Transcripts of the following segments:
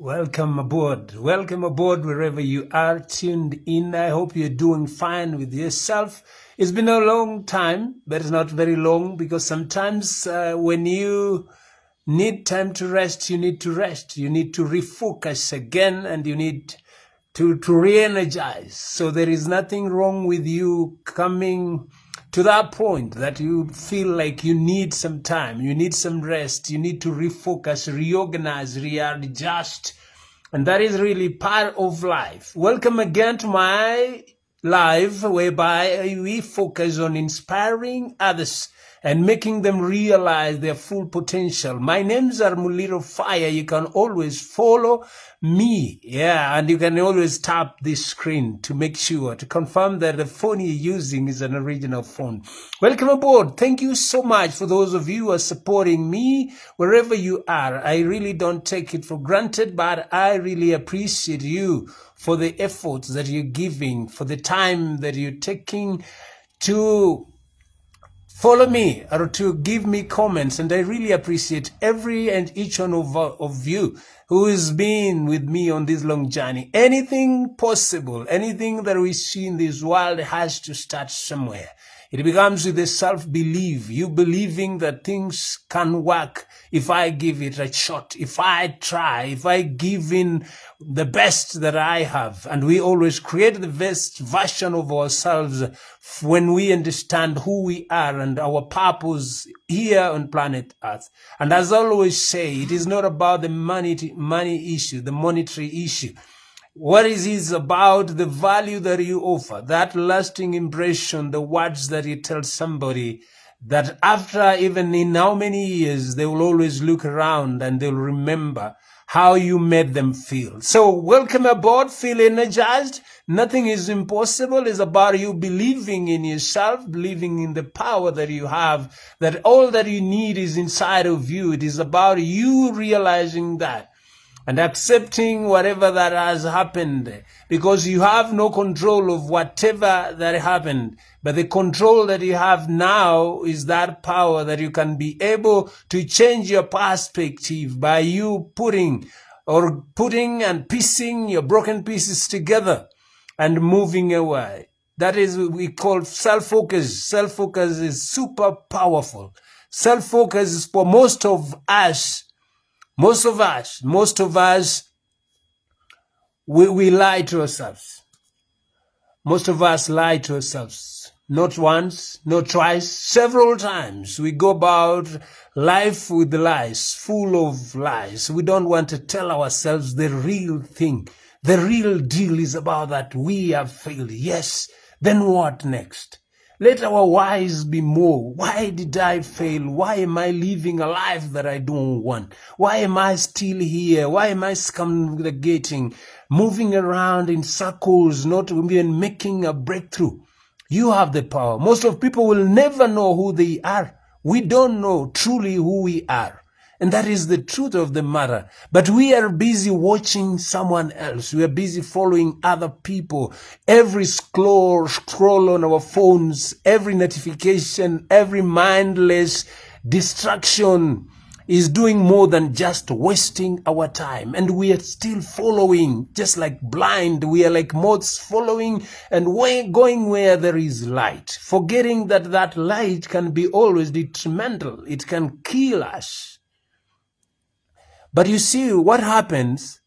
Welcome aboard. Welcome aboard wherever you are tuned in. I hope you're doing fine with yourself. It's been a long time, but it's not very long because sometimes when you need time to rest, you need to rest. You need to refocus again and you need to re-energize. So there is nothing wrong with you coming to that point that you feel like you need some time, you need some rest, you need to refocus, reorganize, readjust. And that is really part of life. Welcome again to my live, whereby we focus on inspiring others and making them realize their full potential. My name's Muliro Fire. You can always follow me. Yeah, and you can always tap this screen to make sure, to confirm that the phone you're using is an original phone. Welcome aboard. Thank you so much for those of you who are supporting me wherever you are. I really don't take it for granted, but I really appreciate you for the efforts that you're giving, for the time that you're taking to follow me or to give me comments. And I really appreciate every and each one of you who has been with me on this long journey. Anything possible, anything that we see in this world has to start somewhere. It becomes with a self-belief, you believing that things can work if I give it a shot, if I try, if I give in the best that I have. And we always create the best version of ourselves when we understand who we are and our purpose here on planet Earth. And as I always say, it is not about the money issue, the monetary issue. What is about the value that you offer, that lasting impression, the words that you tell somebody that after even in how many years, they will always look around and they'll remember how you made them feel. So welcome aboard, feel energized. Nothing is impossible. It's about you believing in yourself, believing in the power that you have, that all that you need is inside of you. It is about you realizing that and accepting whatever that has happened, because you have no control of whatever that happened. But the control that you have now is that power that you can be able to change your perspective by you putting and piecing your broken pieces together and moving away. That is what we call self-focus. Self-focus is super powerful. Self-focus is for most of us, we lie to ourselves. Most of us lie to ourselves. Not once, not twice, several times. We go about life with lies, full of lies. We don't want to tell ourselves the real thing. The real deal is about that we have failed. Yes, then what next? Let our whys be more. Why did I fail? Why am I living a life that I don't want? Why am I still here? Why am I circumnavigating, moving around in circles, not even making a breakthrough? You have the power. Most of people will never know who they are. We don't know truly who we are. And that is the truth of the matter. But we are busy watching someone else. We are busy following other people. Every scroll on our phones, every notification, every mindless distraction is doing more than just wasting our time. And we are still following, just like blind. We are like moths following and going where there is light, forgetting that that light can be always detrimental. It can kill us. But you see what happens,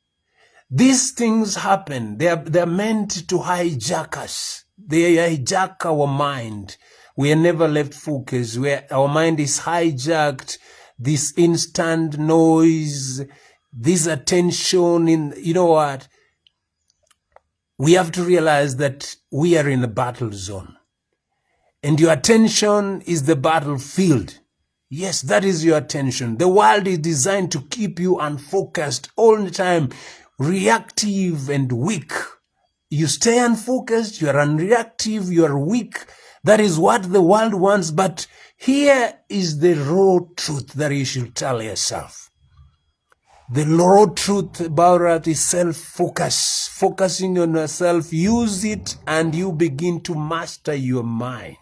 these things happen. They're meant to hijack us. They hijack our mind. We are never left focused. Our mind is hijacked. This instant noise, this attention you know what? We have to realize that we are in a battle zone. And your attention is the battlefield. Yes, that is your attention. The world is designed to keep you unfocused all the time, reactive and weak. You stay unfocused, you are unreactive, you are weak. That is what the world wants. But here is the raw truth that you should tell yourself. The raw truth about it is self-focus. Focusing on yourself, use it and you begin to master your mind.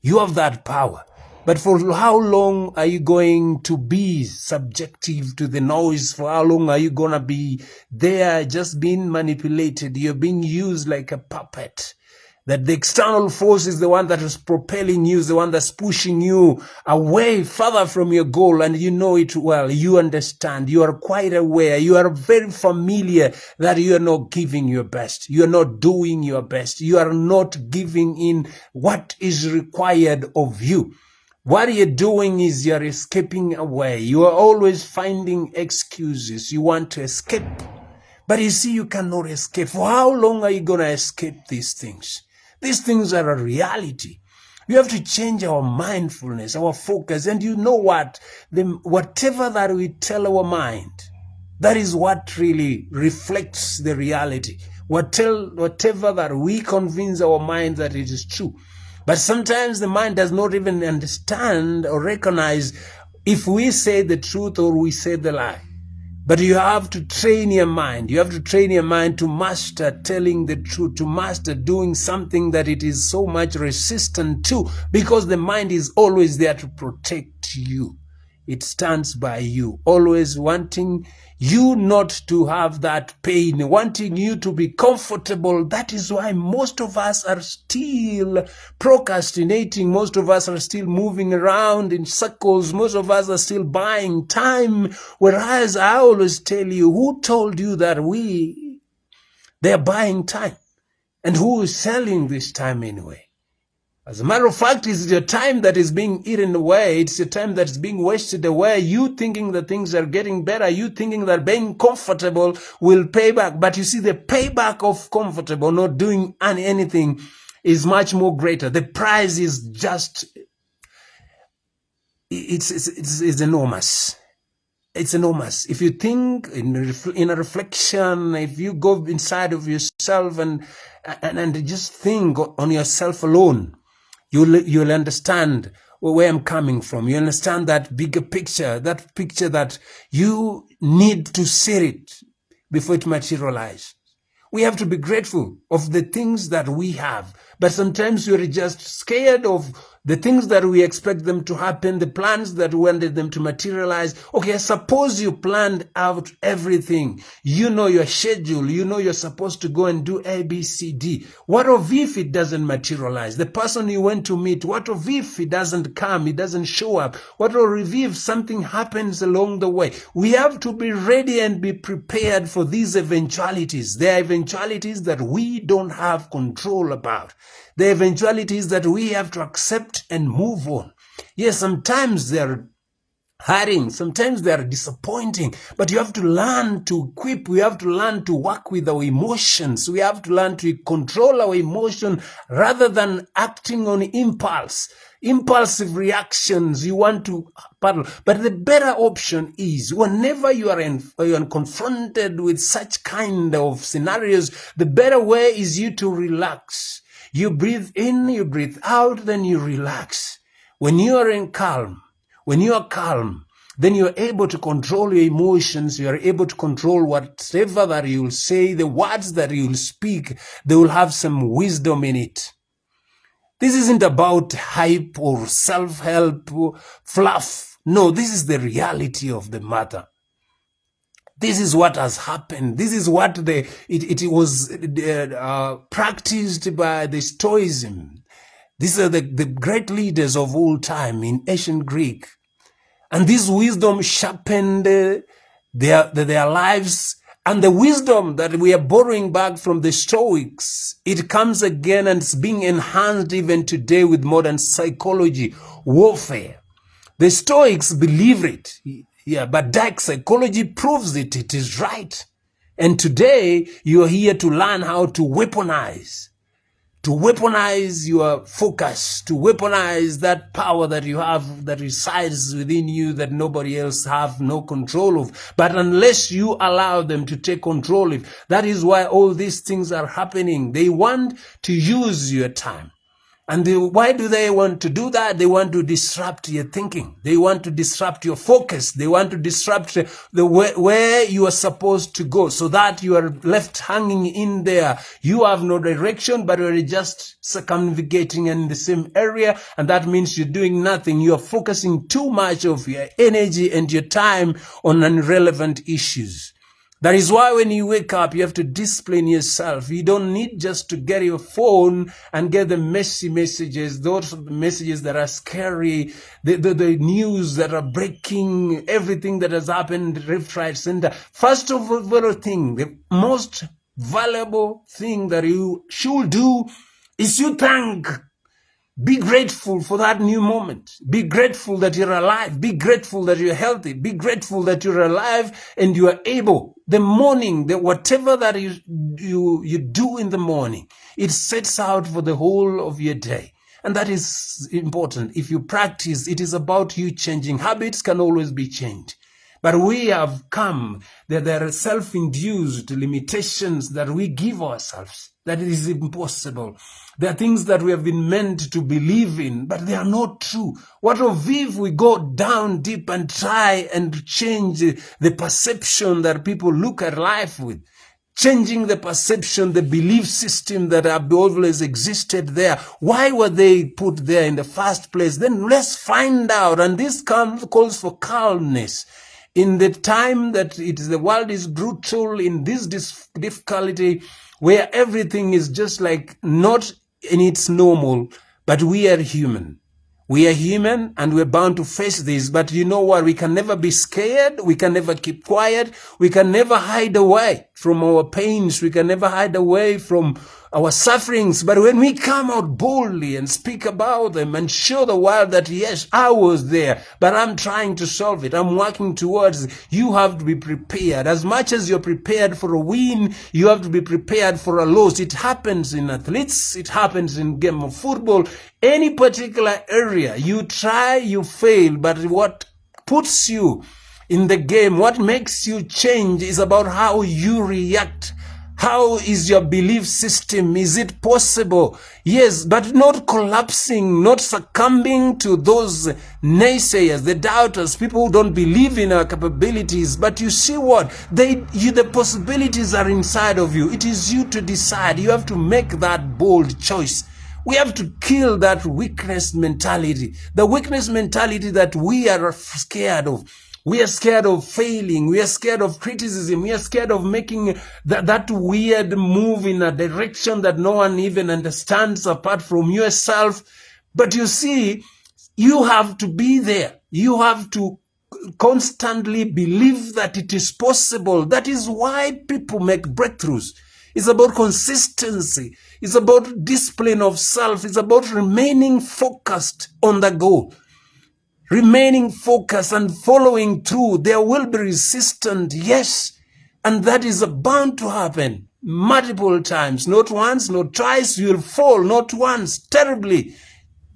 You have that power. But for how long are you going to be subjective to the noise? For how long are you going to be there just being manipulated? You're being used like a puppet. That the external force is the one that is propelling you, is the one that's pushing you away further from your goal, and you know it well. You understand. You are quite aware. You are very familiar that you are not giving your best. You are not doing your best. You are not giving in what is required of you. What you're doing is you're escaping away. You are always finding excuses. You want to escape. But you see, you cannot escape. For how long are you going to escape these things? These things are a reality. We have to change our mindfulness, our focus. And you know what? Whatever that we tell our mind, that is what really reflects the reality. Whatever that we convince our mind that it is true. But sometimes the mind does not even understand or recognize if we say the truth or we say the lie. But you have to train your mind. You have to train your mind to master telling the truth, to master doing something that it is so much resistant to, because the mind is always there to protect you. It stands by you, always wanting you not to have that pain, wanting you to be comfortable. That is why most of us are still procrastinating. Most of us are still moving around in circles. Most of us are still buying time. Whereas I always tell you, who told you that they're buying time? And who is selling this time anyway? As a matter of fact, it's your time that is being eaten away. It's your time that is being wasted away. You thinking that things are getting better. You thinking that being comfortable will pay back. But you see, the payback of comfortable, not doing anything, is much more greater. The price is just, it's enormous. It's enormous. If you think in a reflection, if you go inside of yourself and just think on yourself alone, you'll understand where I'm coming from. You understand that bigger picture, that you need to see it before it materializes. We have to be grateful of the things that we have, but sometimes we're just scared of the things that we expect them to happen, the plans that we wanted them to materialize. Okay, suppose you planned out everything. You know your schedule. You know you're supposed to go and do A, B, C, D. What of if it doesn't materialize? The person you went to meet, what of if he doesn't come, he doesn't show up? What of if something happens along the way? We have to be ready and be prepared for these eventualities. There are eventualities that we don't have control about. The eventualities that we have to accept and move on. Yes, sometimes they're hurting, sometimes they're disappointing, but you have to learn to equip, we have to learn to work with our emotions, we have to learn to control our emotion rather than acting on impulsive reactions. You want to battle, but the better option is whenever you are confronted with such kind of scenarios, the better way is you to relax. You breathe in, you breathe out, then you relax. When you are calm, then you're able to control your emotions. You are able to control whatever that you'll say, the words that you'll speak, they will have some wisdom in it. This isn't about hype or self-help or fluff. No, this is the reality of the matter. This is what has happened. This is what it was practiced by the Stoicism. These are the great leaders of all time in ancient Greek. And this wisdom sharpened their lives. And the wisdom that we are borrowing back from the Stoics, it comes again and it's being enhanced even today with modern psychology, warfare. The Stoics believe it. Yeah, but dark psychology proves it. It is right. And today, you are here to learn how to weaponize your focus, to weaponize that power that you have that resides within you that nobody else have no control of. But unless you allow them to take control of, that is why all these things are happening. They want to use your time. And why do they want to do that? They want to disrupt your thinking. They want to disrupt your focus. They want to disrupt where you are supposed to go, so that you are left hanging in there. You have no direction, but you're just circumnavigating in the same area. And that means you're doing nothing. You are focusing too much of your energy and your time on irrelevant issues. That is why when you wake up, you have to discipline yourself. You don't need just to get your phone and get the messy messages, those messages that are scary, the news that are breaking, everything that has happened left, right, center. First of all, the most valuable thing that you should do is you thank. Be grateful for that new moment. Be grateful that you're alive. Be grateful that you're healthy. Be grateful that you're alive and you are able. The morning, whatever that you do in the morning, it sets out for the whole of your day. And that is important. If you practice, it is about you changing. Habits can always be changed. But we have come that there are self-induced limitations that we give ourselves. That it is impossible. There are things that we have been meant to believe in, but they are not true. What of if we go down deep and try and change the perception that people look at life with? Changing the perception, the belief system that have always existed there. Why were they put there in the first place? Then let's find out. And this calls for calmness. In the time that the world is brutal, in this difficulty, where everything is just like not in its normal, but we are human. We are human and we're bound to face this. But you know what? We can never be scared. We can never keep quiet. We can never hide away from our pains. We can never hide away from our sufferings. But when we come out boldly and speak about them and show the world that, yes, I was there, but I'm trying to solve it. I'm working towards it. You have to be prepared. As much as you're prepared for a win, you have to be prepared for a loss. It happens in athletes. It happens in game of football. Any particular area, you try, you fail. But what puts you in the game, what makes you change is about how you react. How is your belief system? Is it possible? Yes, but not collapsing, not succumbing to those naysayers, the doubters, people who don't believe in our capabilities. But you see what? The possibilities are inside of you. It is you to decide. You have to make that bold choice. We have to kill that weakness mentality. The weakness mentality that we are scared of. We are scared of failing. We are scared of criticism. We are scared of making that weird move in a direction that no one even understands apart from yourself. But you see, you have to be there. You have to constantly believe that it is possible. That is why people make breakthroughs. It's about consistency. It's about discipline of self. It's about remaining focused on the goal. Remaining focused and following through. There will be resistance, yes, and that is bound to happen multiple times. Not once, not twice. You will fall, not once, terribly,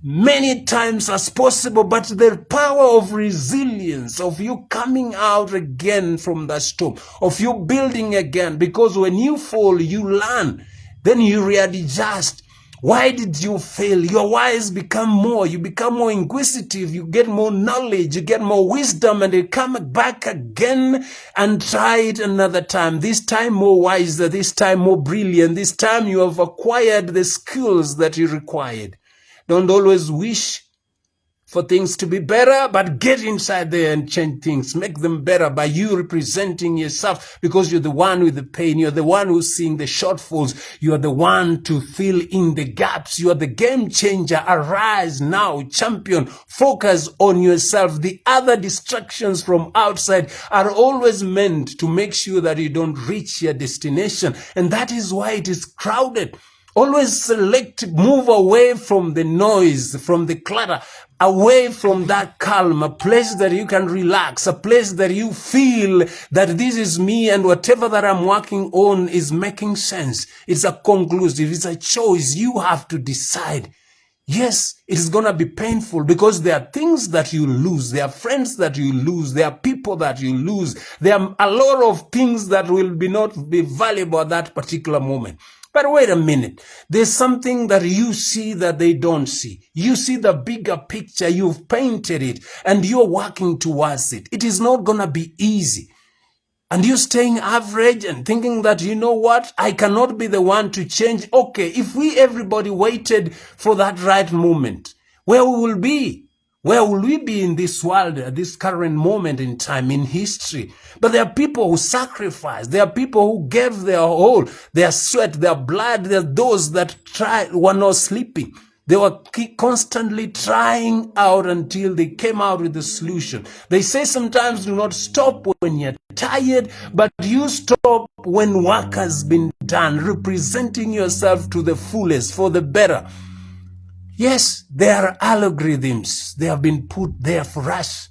many times as possible. But the power of resilience, of you coming out again from the storm, of you building again, because when you fall, you learn, then you readjust. Why did you fail? Your whys become more. You become more inquisitive. You get more knowledge. You get more wisdom, and you come back again and try it another time. This time more wiser. This time more brilliant. This time you have acquired the skills that you required. Don't always wish for things to be better, but get inside there and change things. Make them better by you representing yourself, because you're the one with the pain. You're the one who's seeing the shortfalls. You are the one to fill in the gaps. You are the game changer. Arise now, champion. Focus on yourself. The other distractions from outside are always meant to make sure that you don't reach your destination. And that is why it is crowded. Always select, move away from the noise, from the clutter, away from that calm, a place that you can relax, a place that you feel that this is me and whatever that I'm working on is making sense. It's a conclusive, it's a choice. You have to decide. Yes, it is going to be painful because there are things that you lose. There are friends that you lose. There are people that you lose. There are a lot of things that will not be valuable at that particular moment. But wait a minute. There's something that you see that they don't see. You see the bigger picture. You've painted it and you're working towards it. It is not going to be easy. And you're staying average and thinking that, you know what, I cannot be the one to change. Okay, if everybody waited for that right moment, where we will be? Where will we be in this world at this current moment in time, in history? But there are people who sacrificed. There are people who gave their all, their sweat, their blood. There are those that were not sleeping. They were constantly trying out until they came out with the solution. They say sometimes do not stop when you're tired, but you stop when work has been done, representing yourself to the fullest for the better. Yes, there are algorithms. They have been put there for us.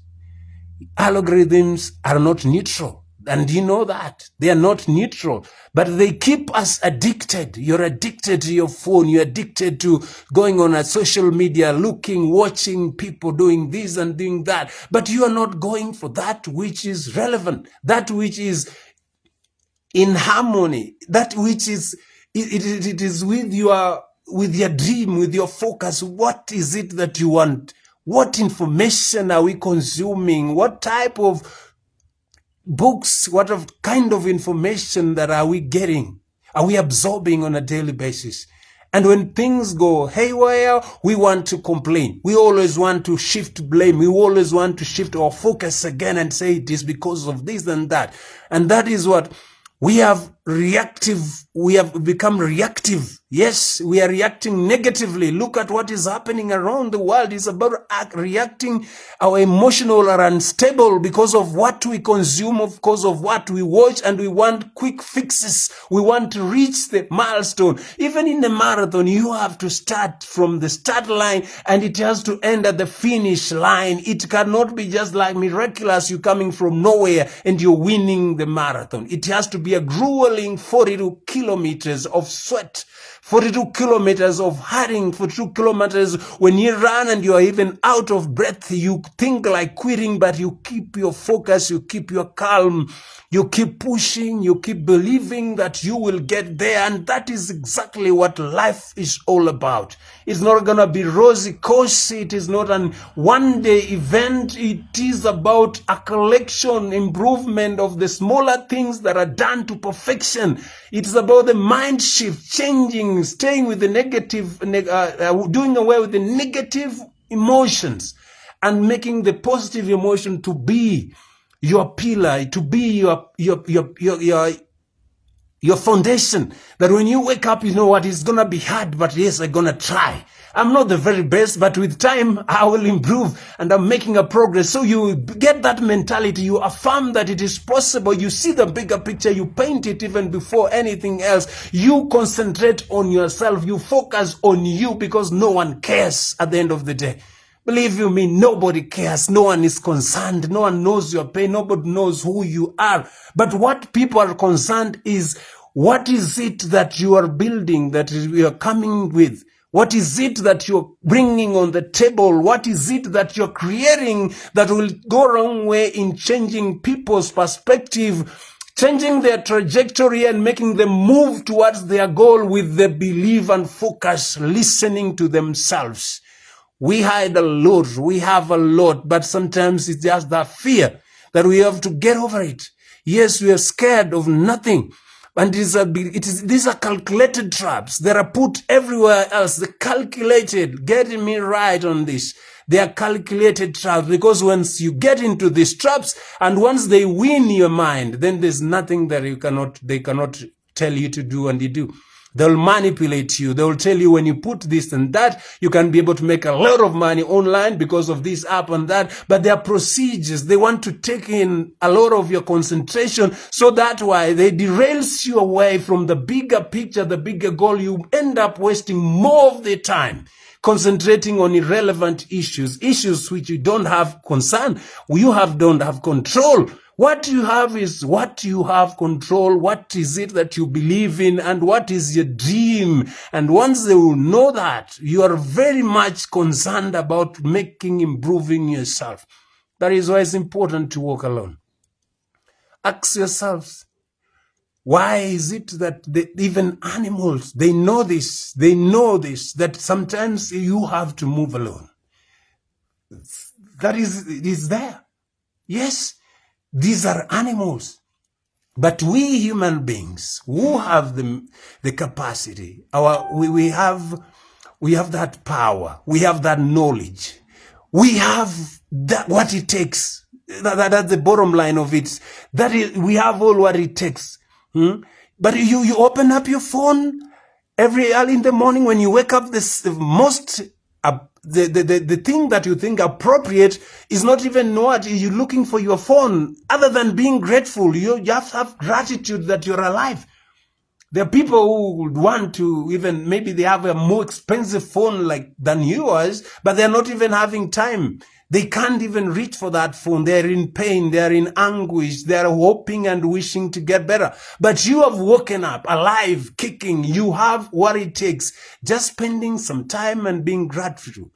Algorithms are not neutral. And you know that. They are not neutral. But they keep us addicted. You're addicted to your phone. You're addicted to going on a social media, looking, watching people doing this and doing that. But you are not going for that which is relevant. That which is in harmony. That which is, it is with your dream, with your focus. What is it that you want? What information are we consuming? What type of books, what kind of information that are we getting? Are we absorbing on a daily basis? And when things go haywire, we want to complain. We always want to shift blame. We always want to shift our focus again and say it is because of this and that. And that is what we have become reactive. Yes, we are reacting negatively. Look at what is happening around the world. It's about reacting. Our emotional are unstable because of what we consume, because of what we watch, and we want quick fixes. We want to reach the milestone. Even in the marathon, you have to start from the start line and it has to end at the finish line. It cannot be just like miraculous, you coming from nowhere and you're winning the marathon. It has to be a grueling 42 kilometers of sweat, 42 kilometers of hurrying, 42 kilometers when you run and you are even out of breath. You think like quitting, but you keep your focus, you keep your calm, you keep pushing, you keep believing that you will get there. And that is exactly what life is all about. It's not going to be rosy-cosy. It is not an one-day event. It is about a collection, improvement of the smaller things that are done to perfection. It is about the mind shift, changing, staying with the negative, doing away with the negative emotions and making the positive emotion to be your pillar, to be your foundation. That when you wake up, you know what, it's gonna be hard, but yes, I'm gonna try. I'm not the very best, but with time, I will improve and I'm making a progress. So you get that mentality, you affirm that it is possible, you see the bigger picture, you paint it even before anything else. You concentrate on yourself, you focus on you because no one cares at the end of the day. Believe you me, nobody cares. No one is concerned. No one knows your pain. Nobody knows who you are. But what people are concerned is, what is it that you are building, that you are coming with? What is it that you're bringing on the table? What is it that you're creating that will go a long way in changing people's perspective, changing their trajectory and making them move towards their goal with the belief and focus, listening to themselves? We hide a lot, we have a lot, but sometimes it's just that fear that we have to get over it. Yes, we are scared of nothing. And these are calculated traps that are put everywhere else. The calculated, getting me right on this. They are calculated traps, because once you get into these traps and once they win your mind, then there's nothing that they cannot tell you to do and you do. They'll manipulate you. They'll tell you when you put this and that, you can be able to make a lot of money online because of this app and that. But there are procedures. They want to take in a lot of your concentration. So that's why they derails you away from the bigger picture, the bigger goal. You end up wasting more of the time concentrating on irrelevant issues which you don't have concern. You don't have control. What you have is what you have control. What is it that you believe in, and what is your dream? And once they will know that, you are very much concerned about improving yourself. That is why it's important to walk alone. Ask yourselves, Why is it that even animals, they know this, that sometimes you have to move alone? That it is there. Yes, these are animals. But we human beings who have the capacity, we have that power, we have that knowledge, we have that what it takes. That's the bottom line of it. That is, we have all what it takes. But you open up your phone every early in the morning when you wake up. The thing that you think appropriate is not even what you're looking for your phone. Other than being grateful, you have to have gratitude that you're alive. There are people who would want to even, maybe they have a more expensive phone than yours, but they're not even having time. They can't even reach for that phone. They're in pain. They're in anguish. They're hoping and wishing to get better. But you have woken up, alive, kicking. You have what it takes. Just spending some time and being grateful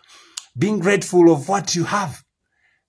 of what you have.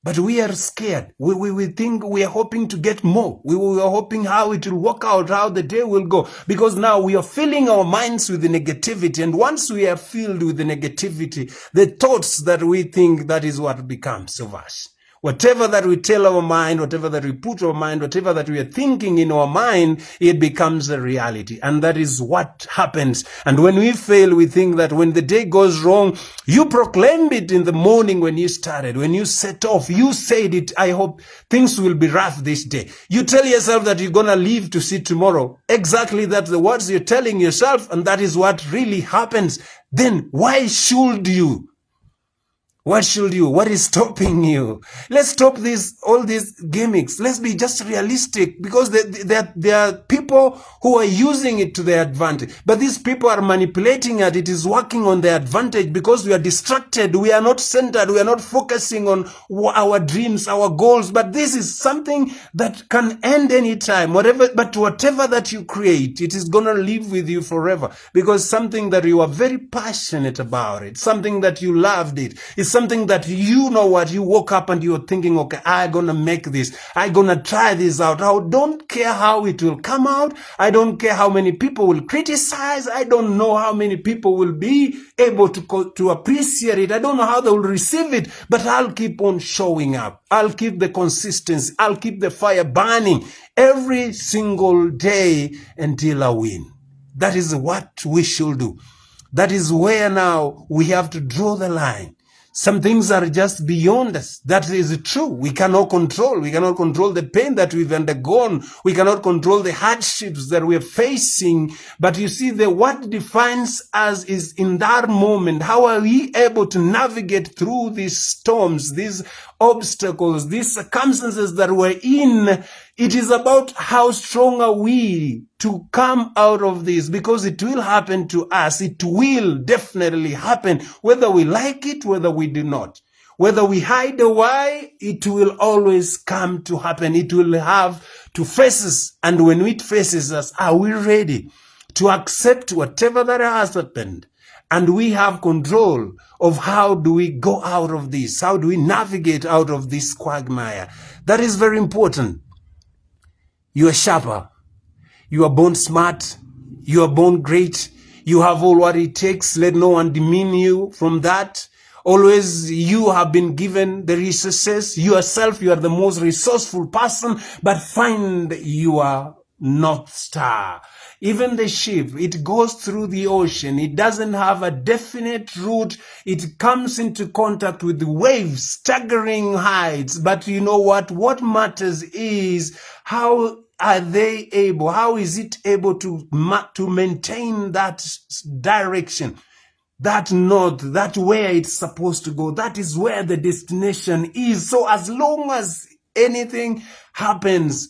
But we are scared. We think we are hoping to get more. We are hoping how it will work out, how the day will go. Because now we are filling our minds with the negativity. And once we are filled with the negativity, the thoughts that we think, that is what becomes of us. Whatever that we tell our mind, whatever that we put our mind, whatever that we are thinking in our mind, it becomes a reality. And that is what happens. And when we fail, we think that when the day goes wrong, you proclaimed it in the morning when you started, when you set off, you said it, I hope things will be rough this day. You tell yourself that you're going to live to see tomorrow. Exactly, that's the words you're telling yourself, and that is what really happens. Then why should you? What should you? What is stopping you? Let's stop all these gimmicks. Let's be just realistic, because there are people who are using it to their advantage. But these people are manipulating it. It is working on their advantage because we are distracted. We are not centered. We are not focusing on our dreams, our goals. But this is something that can end anytime. Whatever that you create, it is going to live with you forever, because something that you are very passionate about it, something that you loved it, is something that you woke up and you're thinking, okay, I'm going to make this. I'm going to try this out. I don't care how it will come out. I don't care how many people will criticize. I don't know how many people will be able to appreciate it. I don't know how they will receive it, but I'll keep on showing up. I'll keep the consistency. I'll keep the fire burning every single day until I win. That is what we should do. That is where now we have to draw the line. Some things are just beyond us. That is true. We cannot control. We cannot control the pain that we've undergone. We cannot control the hardships that we're facing. But you see, what defines us is in that moment. How are we able to navigate through these storms, these obstacles, these circumstances that we're in? It is about how strong are we to come out of this, because it will happen to us. It will definitely happen, whether we like it, whether we do not. Whether we hide away, it will always come to happen. It will have to face us. And when it faces us, are we ready to accept whatever that has happened? And we have control of how do we go out of this? How do we navigate out of this quagmire? That is very important. You are sharper. You are born smart. You are born great. You have all what it takes. Let no one demean you from that. Always you have been given the resources. Yourself, you are the most resourceful person, but find your North Star. Even the ship, it goes through the ocean. It doesn't have a definite route. It comes into contact with the waves, staggering heights. But you know what? What matters is how are they able, how is it able to maintain that direction, that north, that where it's supposed to go. That is where the destination is. So as long as anything happens,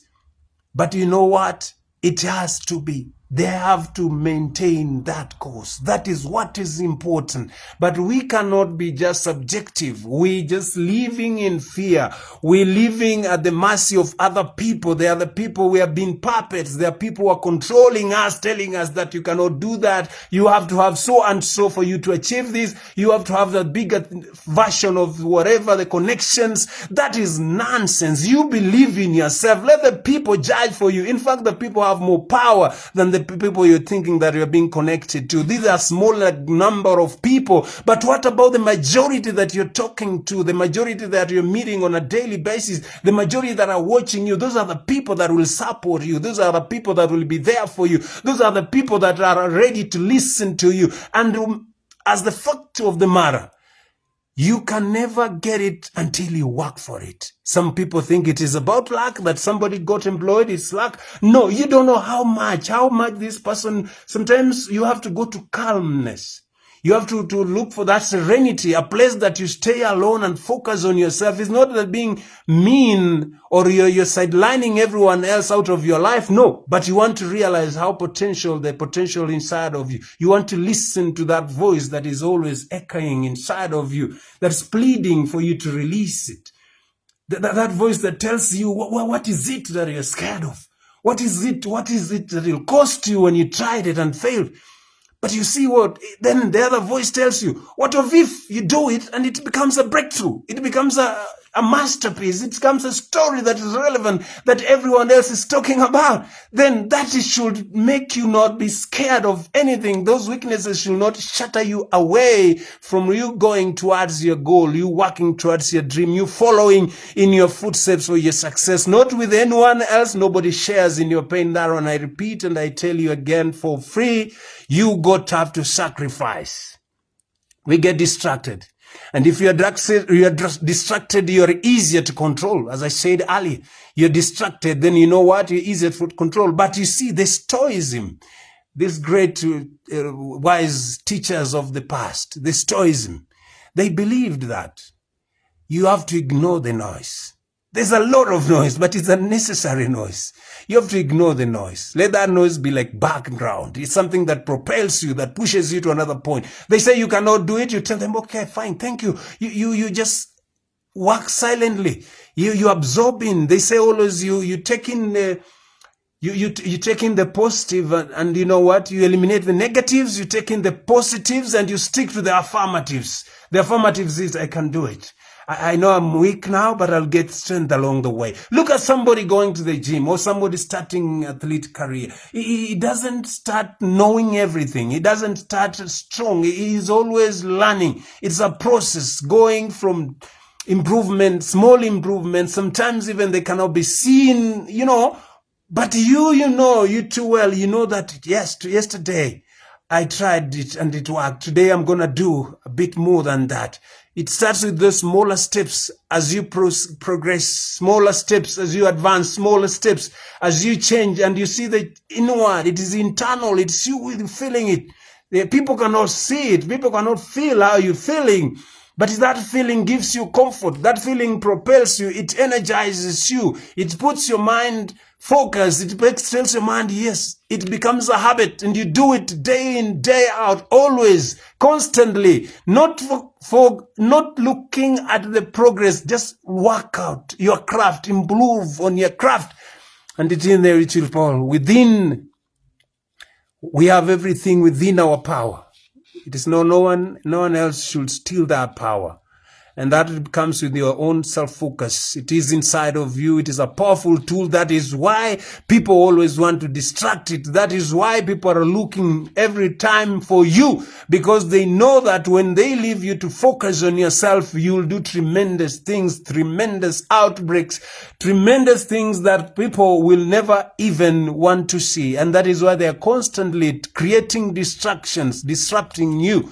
but you know what? It has to be They have to maintain that course. That is what is important. But we cannot be just subjective. We just living in fear. We're living at the mercy of other people. They are the people, we have been puppets. There are people who are controlling us, telling us that you cannot do that. You have to have so and so for you to achieve this. You have to have that bigger version of whatever, the connections. That is nonsense. You believe in yourself. Let the people judge for you. In fact, the people have more power than the people you're thinking that you're being connected to. These are smaller number of people. But what about the majority that you're talking to, the majority that you're meeting on a daily basis, the majority that are watching you? Those are the people that will support you. Those are the people that will be there for you. Those are the people that are ready to listen to you. And as the fact of the matter, you can never get it until you work for it. Some people think it is about luck, that somebody got employed, it's luck. No, you don't know how much this person, sometimes you have to go to calmness. You have to look for that serenity, a place that you stay alone and focus on yourself. It's not that being mean or you're sidelining everyone else out of your life. No, but you want to realize the potential inside of you. You want to listen to that voice that is always echoing inside of you, that's pleading for you to release it. That voice that tells you, what is it that you're scared of? What is it that will cost you when you tried it and failed? But you see what? Then the other voice tells you, what if you do it and it becomes a breakthrough? It becomes a masterpiece. It becomes a story that is relevant, that everyone else is talking about. Then that should make you not be scared of anything. Those weaknesses should not shatter you away from you going towards your goal, you working towards your dream, you following in your footsteps for your success. Not with anyone else. Nobody shares in your pain. That one I repeat and I tell you again for free. You got to have to sacrifice. We get distracted. And if you're distracted, you're easier to control. As I said earlier, you're distracted, then you know what? You're easier to control. But you see, the Stoicism, these great wise teachers of the past, the Stoicism, they believed that you have to ignore the noise. There's a lot of noise, but it's a necessary noise. You have to ignore the noise. Let that noise be like background. It's something that propels you, that pushes you to another point. They say you cannot do it. You tell them, okay, fine, thank you. You just work silently. You absorb in. They say always you take in you take in the positive and you know what? You eliminate the negatives. You take in the positives and you stick to the affirmatives. The affirmatives is I can do it. I know I'm weak now, but I'll get strength along the way. Look at somebody going to the gym or somebody starting athlete career. He doesn't start knowing everything. He doesn't start strong. He is always learning. It's a process going from improvement, small improvements. Sometimes even they cannot be seen, but you too well, you know that yesterday I tried it and it worked. Today I'm going to do a bit more than that. It starts with the smaller steps as you progress, smaller steps as you advance, smaller steps as you change, and you see the inward. It is internal. It's you feeling it. The people cannot see it. People cannot feel how you're feeling. But that feeling gives you comfort. That feeling propels you. It energizes you. It puts your mind focused. It tells your mind, yes. It becomes a habit and you do it day in, day out, always, constantly. Not not looking at the progress. Just work out your craft. Improve on your craft. And it's in there, it will fall. Within, we have everything within our power. It is no one else should steal that power. And that comes with your own self-focus. It is inside of you. It is a powerful tool. That is why people always want to distract it. That is why people are looking every time for you. Because they know that when they leave you to focus on yourself, you'll do tremendous things, tremendous outbreaks, tremendous things that people will never even want to see. And that is why they are constantly creating distractions, disrupting you.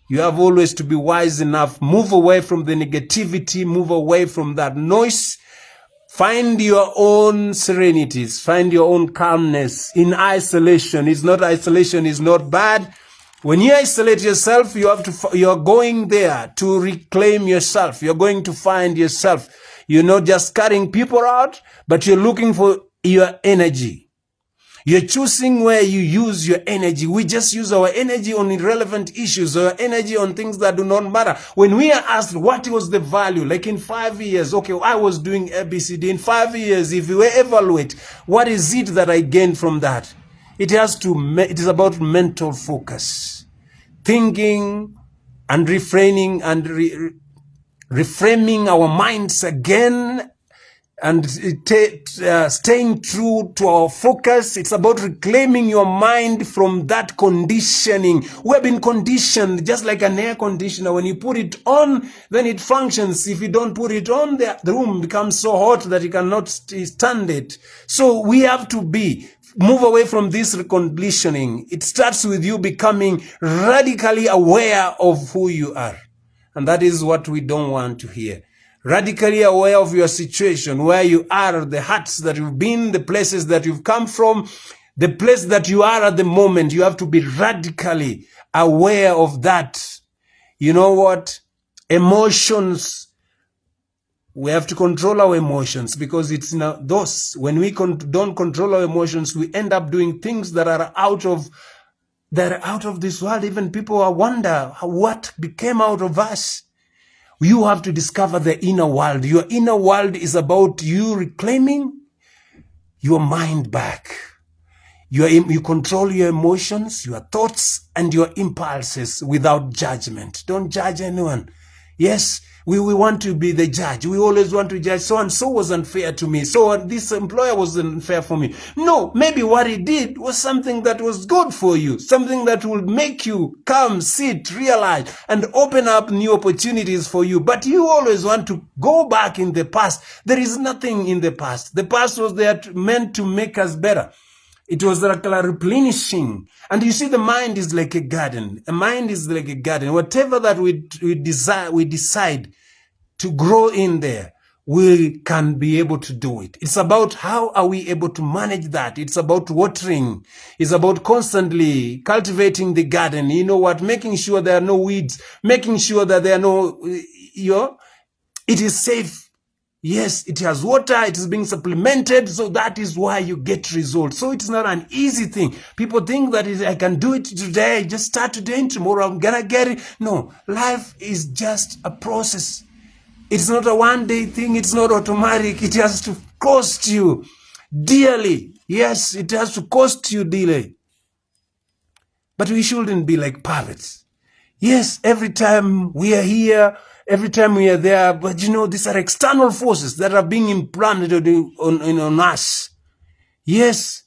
You have always to be wise enough. Move away from the negativity. Move away from that noise. Find your own serenities. Find your own calmness in isolation. Isolation is not bad. When you isolate yourself, you're going there to reclaim yourself. You're going to find yourself. You're not just cutting people out, but you're looking for your energy. You're choosing where you use your energy. We just use our energy on irrelevant issues, or energy on things that do not matter. When we are asked what was the value, like in 5 years, okay, I was doing ABCD. In 5 years, if you evaluate, what is it that I gained from that? It is about mental focus, thinking and refraining and reframing our minds again, and staying true to our focus. It's about reclaiming your mind from that conditioning. We have been conditioned just like an air conditioner. When you put it on, then it functions. If you don't put it on, the room becomes so hot that you cannot stand it. So we have to move away from this conditioning. It starts with you becoming radically aware of who you are. And that is what we don't want to hear. Radically aware of your situation, where you are, the hurts that you've been, the places that you've come from, the place that you are at the moment. You have to be radically aware of that. You know what? Emotions, we have to control our emotions, because it's now those, when we don't control our emotions, we end up doing things that are out of this world. Even people wonder what became out of us. You have to discover the inner world. Your inner world is about you reclaiming your mind back. You control your emotions, your thoughts, and your impulses without judgment. Don't judge anyone. Yes, we want to be the judge. We always want to judge. So and so was unfair to me. So this employer was unfair for me. No, maybe what he did was something that was good for you. Something that will make you come, sit, realize, and open up new opportunities for you. But you always want to go back in the past. There is nothing in the past. The past was there meant to make us better. It was like a replenishing. And you see, the mind is like a garden. A mind is like a garden. Whatever that we decide to grow in there, we can be able to do it. It's about how are we able to manage that. It's about watering. It's about constantly cultivating the garden. You know what? Making sure there are no weeds. Making sure that there are no, it is safe. Yes, it has water, it is being supplemented, so that is why you get results. So it's not an easy thing. People think that I can do it today, just start today and tomorrow I'm gonna get it. No, life is just a process. It's not a one-day thing, it's not automatic. It has to cost you dearly. Yes, it has to cost you dearly. But we shouldn't be like parrots. Yes, every time we are here, every time we are there, but you know, these are external forces that are being implanted on us. Yes,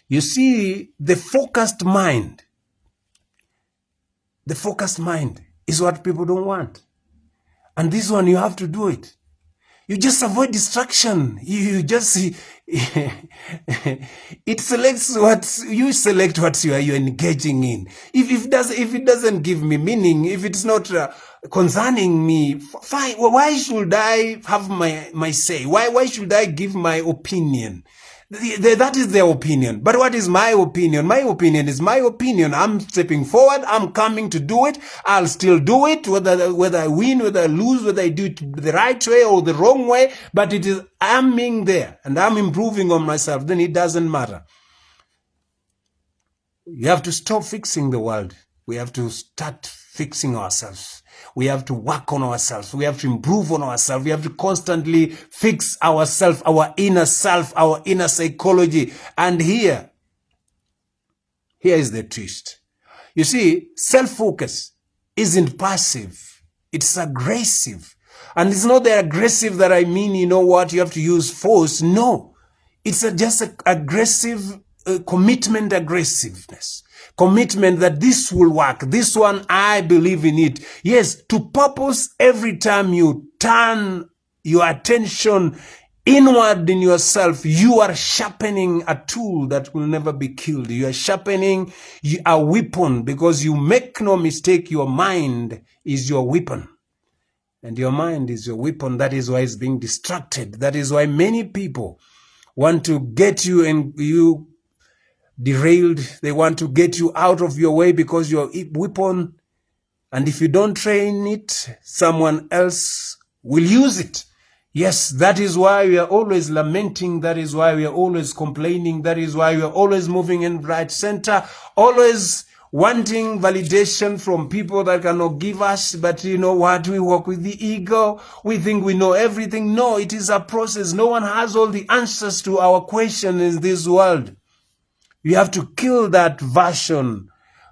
you see, the focused mind is what people don't want. And this one, you have to do it. You just avoid distraction. You just, it selects select what you're engaging in. If it doesn't give me meaning, if it's not concerning me, fine. Why should I have my say? Why should I give my opinion? That is their opinion. But what is my opinion? My opinion is my opinion. I'm stepping forward. I'm coming to do it. I'll still do it, whether I win, whether I lose, whether I do it the right way or the wrong way. But I'm being there and I'm improving on myself. Then it doesn't matter. You have to stop fixing the world. We have to start fixing ourselves. We have to work on ourselves. We have to improve on ourselves. We have to constantly fix ourselves, our inner self, our inner psychology. And here is the twist. You see, self-focus isn't passive. It's aggressive. And it's not the aggressive that I mean, you know what, you have to use force. No, it's just an aggressive commitment, aggressiveness. Commitment that this will work. This one, I believe in it. Yes, to purpose. Every time you turn your attention inward in yourself, you are sharpening a tool that will never be killed. You are sharpening a weapon, because you make no mistake, your mind is your weapon. And your mind is your weapon. That is why it's being distracted. That is why many people want to get you and you derailed. They want to get you out of your way because your weapon, and if you don't train it, someone else will use it. Yes, that is why we are always lamenting. That is why we are always complaining. That is why we are always moving in right center, always wanting validation from people that cannot give us. But you know what? We work with the ego. We think we know everything. No, it is a process. No one has all the answers to our question in this world. You have to kill that version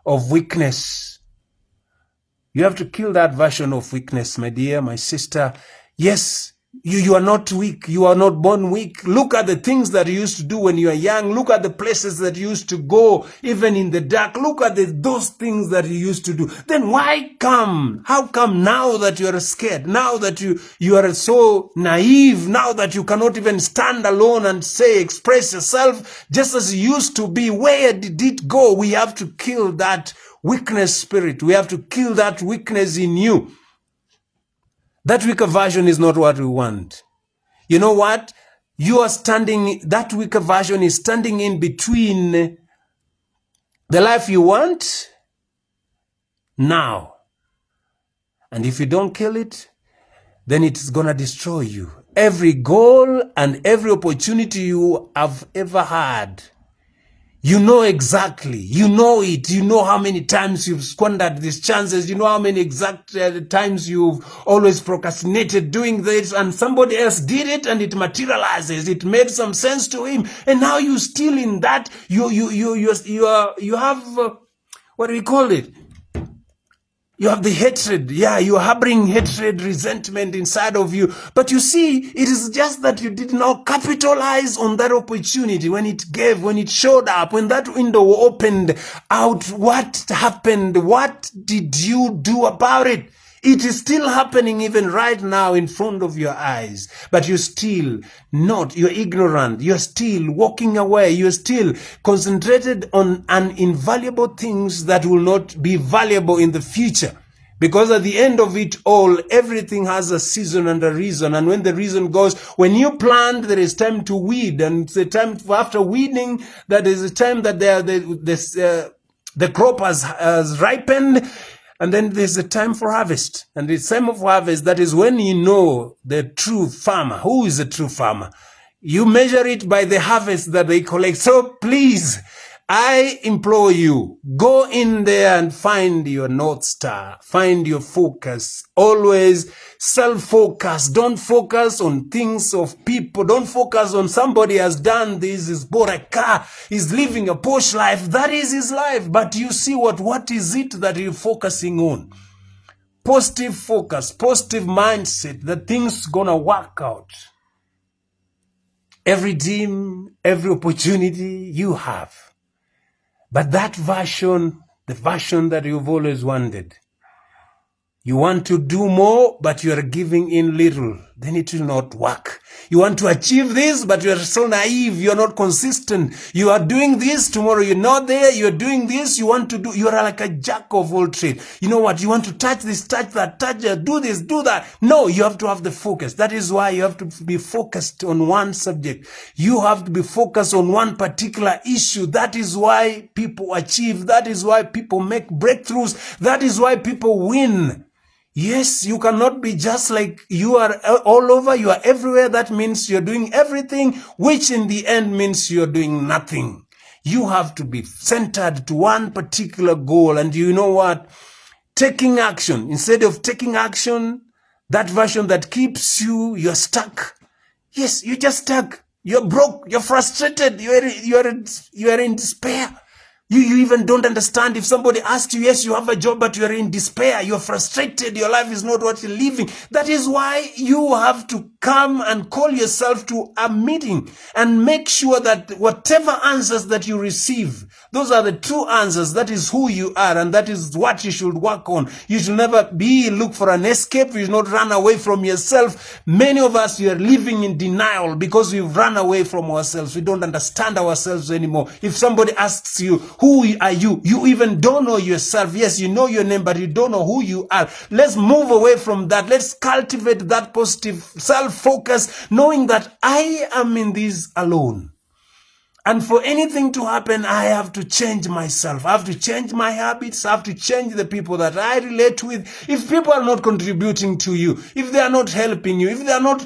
of weakness. You have to kill that version of weakness, my dear, my sister. Yes, you are not weak. You are not born weak. Look at the things that you used to do when you were young. Look at the places that you used to go, even in the dark. Look at those things that you used to do. Then why come? How come now that you are scared? Now that you are so naive? Now that you cannot even stand alone and say, express yourself just as you used to be? Where did it go? We have to kill that weakness spirit. We have to kill that weakness in you. That weaker version is not what we want. You know what? You are that weaker version is standing in between the life you want now. And if you don't kill it, then it's going to destroy you. Every goal and every opportunity you have ever had, you know exactly, you know it, you know how many times you've squandered these chances, you know how many exact times you've always procrastinated doing this, and somebody else did it and it materializes, it made some sense to him, and now you still in that, you have, what do we call it? You have the hatred. Yeah, you're harboring hatred, resentment inside of you. But you see, it is just that you did not capitalize on that opportunity when it showed up, when that window opened out. What happened? What did you do about it? It is still happening even right now in front of your eyes. But you're still not, you're ignorant. You're still walking away. You're still concentrated on invaluable things that will not be valuable in the future. Because at the end of it all, everything has a season and a reason. And when the reason goes, when you plant, there is time to weed. And it's a time after weeding, that is a time that the crop has ripened. And then there's a time for harvest. And the time of harvest, that is when you know the true farmer. Who is the true farmer? You measure it by the harvest that they collect. So please, I implore you, go in there and find your North Star. Find your focus. Always self-focus. Don't focus on things of people. Don't focus on somebody has done this, he's bought a car, he's living a posh life. That is his life. But you see what is it that you're focusing on? Positive focus, positive mindset, that things gonna work out. Every dream, every opportunity you have. But that version, the version that you've always wanted, you want to do more, but you are giving in little, then it will not work. You want to achieve this, but you are so naive, you are not consistent. You are doing this, tomorrow you're not there, you are doing this, you want to do, you are like a jack of all trades. You know what, you want to touch this, touch that, touch that, do this, do that. No, you have to have the focus. That is why you have to be focused on one subject. You have to be focused on one particular issue. That is why people achieve. That is why people make breakthroughs. That is why people win. Yes, you cannot be just like you are all over, you are everywhere. That means you're doing everything, which in the end means you're doing nothing. You have to be centered to one particular goal. And you know what? Taking action. Instead of taking action, that version that keeps you, you're stuck. Yes, you're just stuck. You're broke. You're frustrated. You are in despair. You even don't understand. If somebody asks you, yes, you have a job, but you are in despair, you're frustrated, your life is not what you're living. That is why you have to come and call yourself to a meeting and make sure that whatever answers that you receive, those are the true answers. That is who you are, and that is what you should work on. You should never look for an escape. You should not run away from yourself. Many of us, we are living in denial because we've run away from ourselves. We don't understand ourselves anymore. If somebody asks you, who are you? You even don't know yourself. Yes, you know your name, but you don't know who you are. Let's move away from that. Let's cultivate that positive self-focus, knowing that I am in this alone. And for anything to happen, I have to change myself. I have to change my habits. I have to change the people that I relate with. If people are not contributing to you, if they are not helping you, if they are not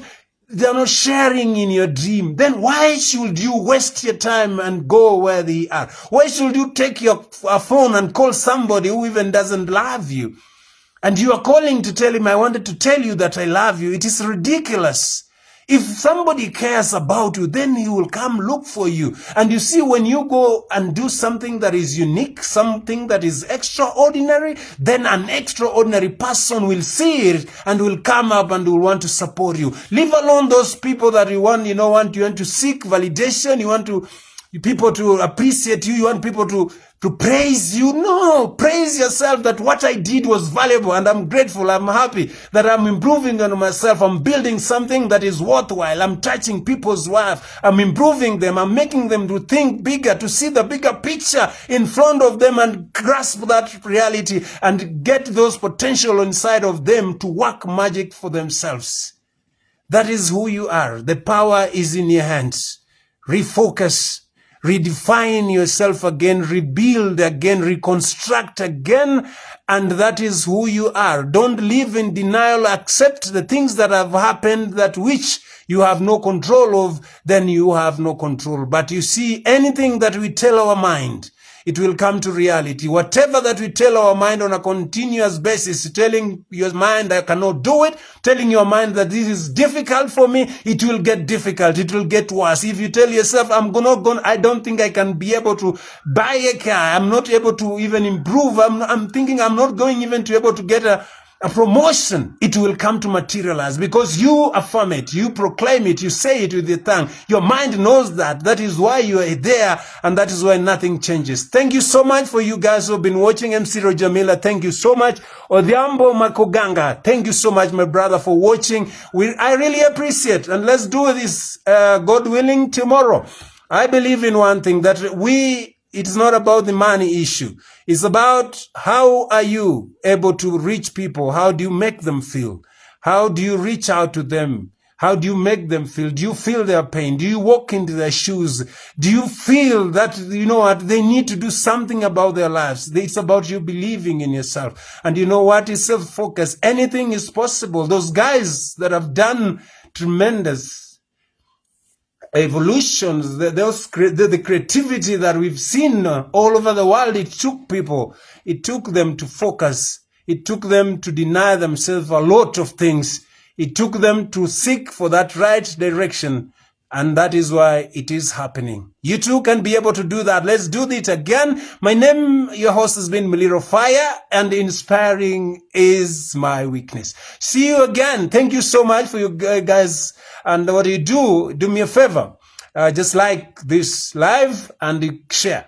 They're not sharing in your dream. Then why should you waste your time and go where they are? Why should you take your phone and call somebody who even doesn't love you? And you are calling to tell him, I wanted to tell you that I love you. It is ridiculous. If somebody cares about you, then he will come look for you. And you see, when you go and do something that is unique, something that is extraordinary, then an extraordinary person will see it and will come up and will want to support you. Leave alone those people that you want to seek validation, you want people to appreciate you, you want people to praise you. No, praise yourself that what I did was valuable, and I'm grateful, I'm happy that I'm improving on myself, I'm building something that is worthwhile, I'm touching people's life, I'm improving them, I'm making them to think bigger, to see the bigger picture in front of them and grasp that reality and get those potential inside of them to work magic for themselves. That is who you are. The power is in your hands. Refocus. Redefine yourself again, rebuild again, reconstruct again, and that is who you are. Don't live in denial. Accept the things that have happened, that which you have no control of, then you have no control. But you see, anything that we tell our mind, it will come to reality. Whatever that we tell our mind on a continuous basis, telling your mind, I cannot do it, telling your mind that this is difficult for me, it will get difficult, it will get worse. If you tell yourself, I don't think I can be able to buy a car, I'm not able to even improve, I'm thinking I'm not going even to be able to get a promotion, it will come to materialize because you affirm it, you proclaim it, you say it with your tongue. Your mind knows that. That is why you are there, and that is why nothing changes. Thank you so much for you guys who have been watching. MC Roger Miller, thank you so much. Odhiambo Makoganga, thank you so much, my brother, for watching. I really appreciate, and let's do this, God willing, tomorrow. I believe in one thing, that it is not about the money issue. It's about how are you able to reach people? How do you make them feel? How do you reach out to them? How do you make them feel? Do you feel their pain? Do you walk into their shoes? Do you feel that, you know what, they need to do something about their lives? It's about you believing in yourself. And you know what? It's self-focus. Anything is possible. Those guys that have done tremendous evolutions, the creativity that we've seen all over the world, it took people, it took them to focus, it took them to deny themselves a lot of things, it took them to seek for that right direction, and that is why it is happening. You too can be able to do that. Let's do it again. My name, your host, has been Muliro Fire, and inspiring is my weakness. See you again. Thank you so much for you guys. And what you do me a favor. Just like this live and share.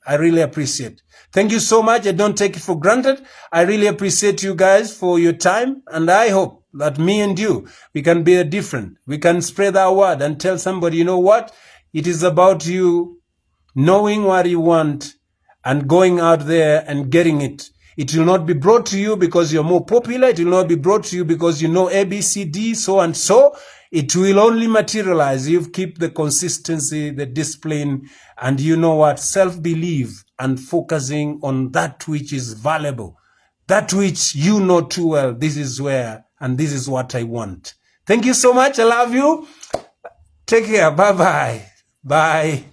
I really appreciate. Thank you so much. I don't take it for granted. I really appreciate you guys for your time. And I hope that me and you, we can be different. We can spread our word and tell somebody, you know what? It is about you knowing what you want and going out there and getting it. It will not be brought to you because you're more popular. It will not be brought to you because you know A, B, C, D, so and so. It will only materialize. You keep the consistency, the discipline, and you know what? Self-belief and focusing on that which is valuable. That which you know too well. This is where, and this is what I want. Thank you so much. I love you. Take care. Bye-bye. Bye.